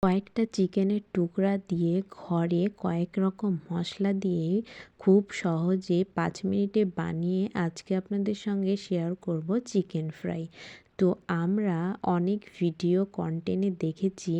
কয়েকটা চিকেনের টুকরা দিয়ে ঘরে কয়েক রকম মশলা দিয়ে খুব সহজে 5 মিনিটে বানিয়ে আজকে আপনাদের সঙ্গে শেয়ার করব চিকেন ফ্রাই। তো আমরা অনেক ভিডিও কন্টেন্টে দেখেছি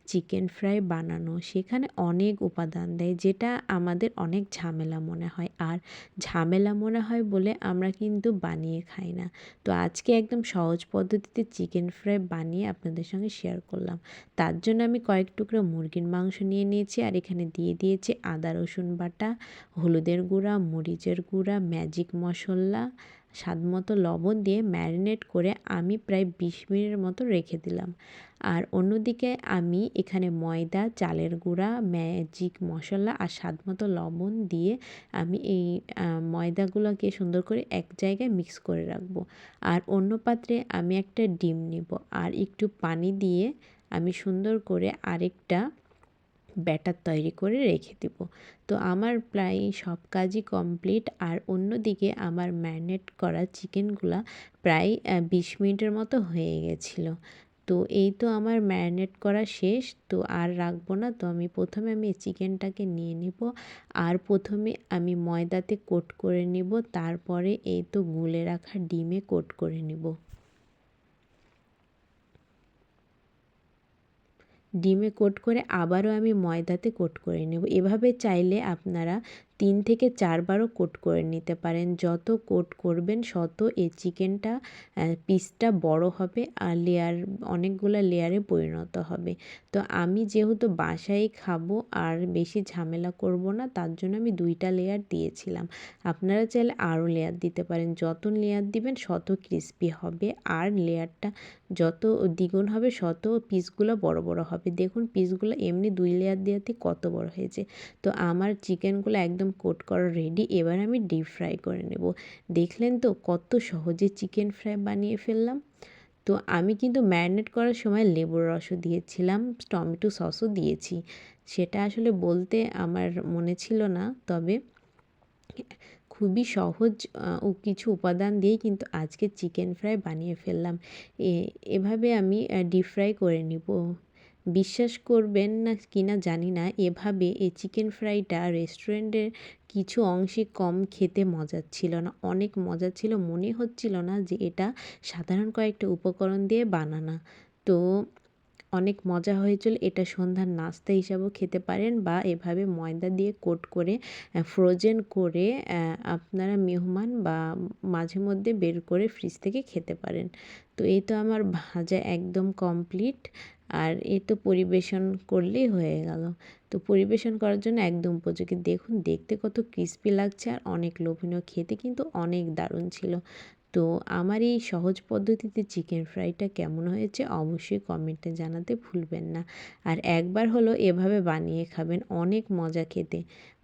চিকেন ফ্রাই বানানো, সেখানে অনেক উপাদান দেয় যেটা আমাদের অনেক ঝামেলা মনে হয়, আর ঝামেলা মনে হয় বলে আমরা কিন্তু বানিয়ে খাই না। তো আজকে একদম সহজ পদ্ধতিতে চিকেন ফ্রাই বানিয়ে আপনাদের সঙ্গে শেয়ার করলাম। তার জন্য আমি কয়েক টুকরো মুরগির মাংস নিয়ে নিয়েছি, আর এখানে দিয়ে দিয়েছি আদা রসুন বাটা, হলুদের গুঁড়া, মরিচের গুঁড়া, ম্যাজিক মশলা, স্বাদ মতো লবণ দিয়ে ম্যারিনেট করে আমি প্রায় 20 মিনিটের মতো রেখে দিলাম। আর অন্যদিকে আমি এখানে ময়দা, চালের গুঁড়া, ম্যাজিক মশলা আর স্বাদ মতো লবণ দিয়ে আমি এই ময়দাগুলোকে সুন্দর করে এক জায়গায় মিক্স করে রাখবো। আর অন্য পাত্রে আমি একটা ডিম নিব, আর একটু পানি দিয়ে আমি সুন্দর করে আরেকটা ব্যাটার তৈরি করে রেখে দেব। তো আমার প্রায় সব কাজই কমপ্লিট, আর অন্যদিকে আমার ম্যারিনেট করা চিকেনগুলো প্রায় 20 মিনিটের মতো হয়ে গেছিলো। তো এই তো আমার ম্যারিনেট করা শেষ, তো আর রাখবো না। তো প্রথমে চিকেনটাকে নিয়ে নেব, আর প্রথমে আমি ময়দাতে কোট করে নেব, তারপরে এই তো গুলে রাখা ডিমে কোট করে নেব। ডিমে কোট করে আবারও আমি ময়দাতে কোট করে নেব। এভাবে চাইলে আপনারা 3 থেকে 4 বারও কোট করে নিতে পারেন। যত কোট করবেন তত এই চিকেনটা পিসটা বড় হবে, আর অনেকগুলো লেয়ারে পরিণত হবে। তো আমি যেহেতু বাসায় খাবো আর বেশি ঝামেলা করব না, তার জন্য আমি 2টা লেয়ার দিয়েছিলাম। আপনারা চাইলে আরও লেয়ার দিতে পারেন। যত লেয়ার দিবেন তত ক্রিস্পি হবে, আর লেয়ারটা যত দ্বিগুণ হবে তত পিসগুলো বড় বড় হবে। দেখুন পিসগুলো এমনি 2 লেয়ার দেওয়াতে কত বড় হয়েছে। তো আমার চিকেনগুলো একদম কোট করা রেডি। এবার আমি ডিপ ফ্রাই করে নেব। দেখলেন তো কত সহজে চিকেন ফ্রাই বানিয়ে ফেললাম। তো আমি কিন্তু ম্যারিনেট করার সময় লেবুর রসও দিয়েছিলাম, টমেটো সসও দিয়েছি। সেটা আসলে বলতে আমার মনে ছিল না, তবে খুবই সহজ কিছু উপাদান দিয়েই কিন্তু আজকে চিকেন ফ্রাই বানিয়ে ফেললাম। এভাবে আমি ডিপ ফ্রাই করে নিব। বিশ্বাস করবেন না কিনা জানি না, এভাবে এই চিকেন ফ্রাইটা রেস্টুরেন্টের কিছু অংশে কম খেতে মজার ছিল না, অনেক মজা ছিল। মনে হচ্ছিল না যে এটা সাধারণ কয়েকটা উপকরণ দিয়ে বানানো। তো অনেক মজা হয়েছিল। এটা সন্ধ্যার নাস্তা হিসাবেও খেতে পারেন, বা এভাবে ময়দা দিয়ে কোট করে ফ্রোজেন করে আপনারা মেহমান বা মাঝে মধ্যে বের করে ফ্রিজ থেকে খেতে পারেন। তো এই তো আমার ভাজা একদম কমপ্লিট, আর এই তো পরিবেশন করলেই হয়ে গেল। তো পরিবেশন করার জন্য একদম উপযোগী। দেখুন দেখতে কত ক্রিস্পি লাগছে, আর অনেক লোভনীয়, খেতে কিন্তু অনেক দারুণ ছিল। তো আমার এই সহজ পদ্ধতিতে চিকেন ফ্রাইটা কেমন হয়েছে অবশ্যই কমেন্টে জানাতে ভুলবেন না। আর একবার হলো এভাবে বানিয়ে খাবেন, অনেক মজা খেতে।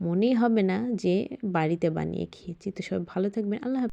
মনেই হবে না যে বাড়িতে বানিয়ে খেয়েছি। তো সবাই ভালো থাকবেন। আল্লাহ হাফেজ।